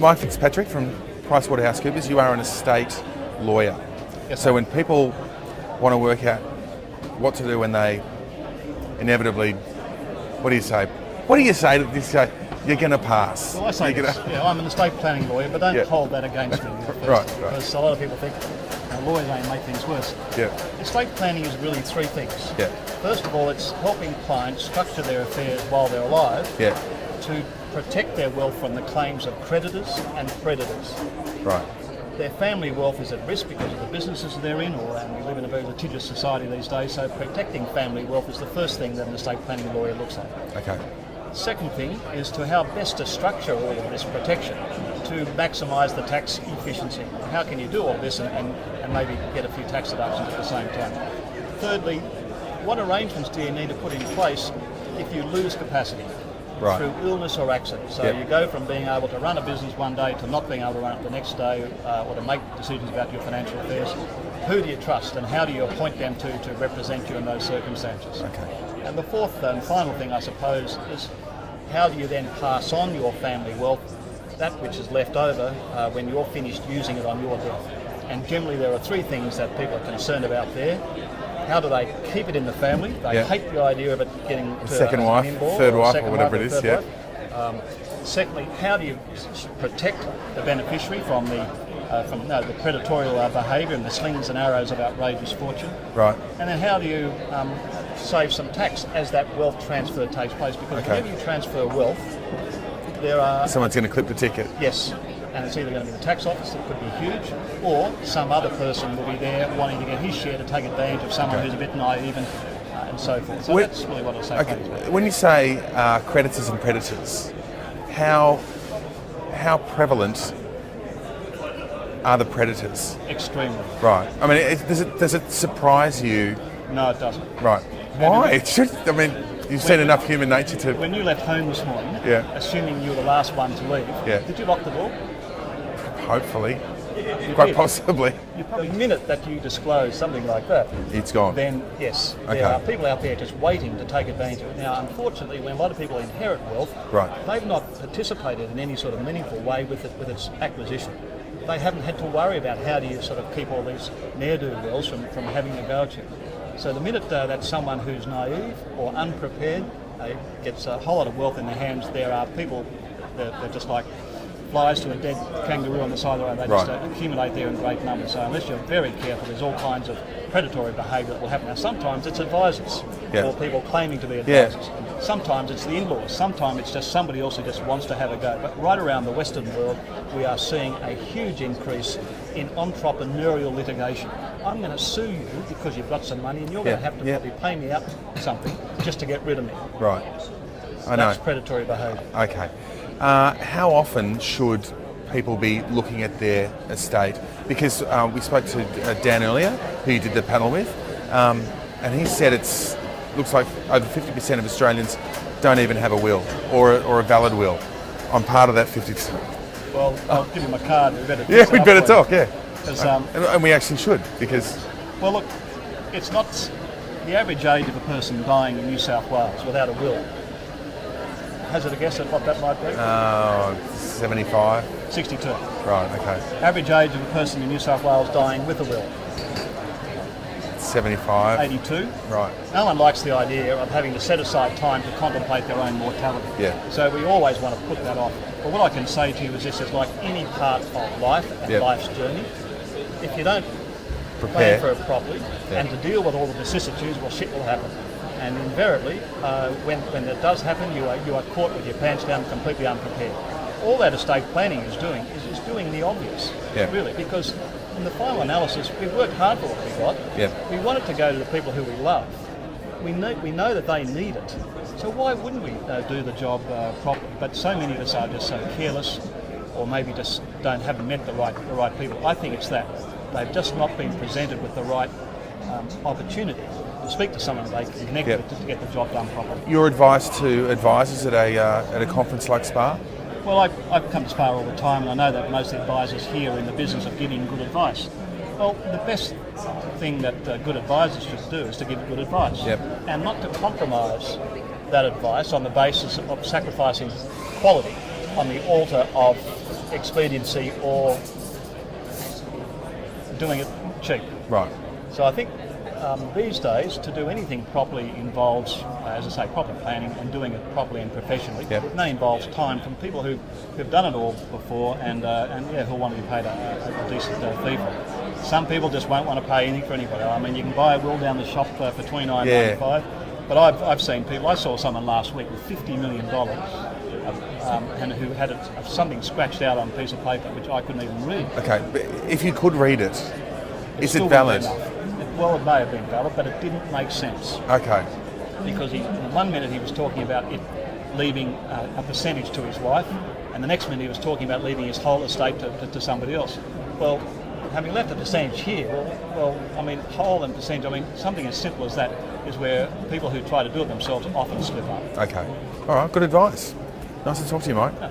Mike Fitzpatrick from PricewaterhouseCoopers. You are an estate lawyer. Yes, so when people want to work out what to do when they inevitably, what do you say? What do you say to this guy? You're going to pass. Well, I say this. I'm an estate planning lawyer, but don't hold that against me. Right. Because a lot of people think lawyers only make things worse. Yeah. Estate planning is really three things. Yeah. First of all, it's helping clients structure their affairs while they're alive to protect their wealth from the claims of creditors and predators. Right. Their family wealth is at risk because of the businesses they're in, and we live in a very litigious society these days, so protecting family wealth is the first thing that an estate planning lawyer looks at. Okay. Second thing is to how best to structure all of this protection to maximise the tax efficiency. How can you do all this and maybe get a few tax deductions at the same time? Thirdly, what arrangements do you need to put in place if you lose capacity through illness or accident? So you go from being able to run a business one day to not being able to run it the next day, or to make decisions about your financial affairs. Who do you trust and how do you appoint them to represent you in those circumstances? Okay. And the fourth and final thing, I suppose, is how do you then pass on your family wealth, that which is left over, when you're finished using it on your death? And generally there are three things that people are concerned about there. How do they keep it in the family? They hate the idea of it getting to second wife, third wife, or whatever it is. Secondly, how do you protect the beneficiary from the predatorial behaviour and the slings and arrows of outrageous fortune? Right. And then how do you save some tax as that wealth transfer takes place? Because whenever you transfer wealth, there are... Someone's going to clip the ticket. Yes. And it's either going to be the tax office, that could be huge, or some other person will be there wanting to get his share to take advantage of someone who's a bit naive and so forth. So that's really what I say. Okay. When you say creditors and predators, how prevalent are the predators? Extremely. Right. I mean, does it surprise you? No, it doesn't. Right. Why? It should. I mean, you've seen enough human nature to. When you left home this morning, assuming you were the last one to leave, did you lock the door? Hopefully. Quite possibly. The minute that you disclose something like that, it's gone. Then yes, there are people out there just waiting to take advantage of it. Now, unfortunately, when a lot of people inherit wealth, they've not participated in any sort of meaningful way with its acquisition. They haven't had to worry about how do you sort of keep all these ne'er-do-wells from having a go at you. So the minute that someone who's naive or unprepared gets a whole lot of wealth in their hands, there are people that they're just like flies to a dead kangaroo on the side of the road. They just accumulate there in great numbers. So unless you're very careful, there's all kinds of predatory behaviour that will happen. Now, sometimes it's advisors or people claiming to be advisors. Sometimes it's the in-laws. Sometimes it's just somebody else who just wants to have a go. But right around the Western world, we are seeing a huge increase in entrepreneurial litigation. I'm going to sue you because you've got some money and you're going to have to probably pay me up something just to get rid of me. Right. I know. That's predatory behaviour. Okay. How often should people be looking at their estate? Because we spoke to Dan earlier, who you did the panel with, and he said looks like over 50% of Australians don't even have a will or a valid will. I'm part of that 50%. Well, I'll give you my card. We better talk. Yeah. And we actually should, because... Well, look, it's not the average age of a person dying in New South Wales without a will. Hazard a guess at what that might be? 75. 62. Right, okay. Average age of a person in New South Wales dying with a will? 75. 82. Right. No one likes the idea of having to set aside time to contemplate their own mortality. Yeah. So we always want to put that off. But what I can say to you is this: is like any part of life and life's journey. If you don't plan for it properly and to deal with all the vicissitudes, well, shit will happen. And invariably, when it does happen, you are caught with your pants down, completely unprepared. All that estate planning is doing is doing the obvious, really, because in the final analysis, we've worked hard for what we got. We want it to go to the people who we love. We know that they need it. So why wouldn't we do the job properly? But so many of us are just so careless, or maybe just haven't met the right people. I think it's that they've just not been presented with the right opportunity to speak to someone they can connect with to get the job done properly. Your advice to advisors at a conference like SPAA? Well, I come to SPAA all the time, and I know that most of the advisors here are in the business of giving good advice. Well, the best thing that good advisors should do is to give good advice, and not to compromise that advice on the basis of sacrificing quality on the altar of expediency or doing it cheap. Right. So I think these days, to do anything properly involves, as I say, proper planning and doing it properly and professionally. Yep. It may involve time from people who've done it all before and who want to be paid a decent fee for it. Some people just won't want to pay anything for anybody. I mean, you can buy a will down the shop for $29.95, but I've seen people. I saw someone last week with $50 million and who had something scratched out on a piece of paper which I couldn't even read. Okay, but if you could read it, is it valid? Well, it may have been valid, but it didn't make sense. Okay. Because in 1 minute he was talking about it leaving a percentage to his wife, and the next minute he was talking about leaving his whole estate to somebody else. Well, having left a percentage here, well, I mean, whole and percentage, I mean, something as simple as that is where people who try to do it themselves often slip up. Okay. All right, good advice. Nice to talk to you, mate. Yeah.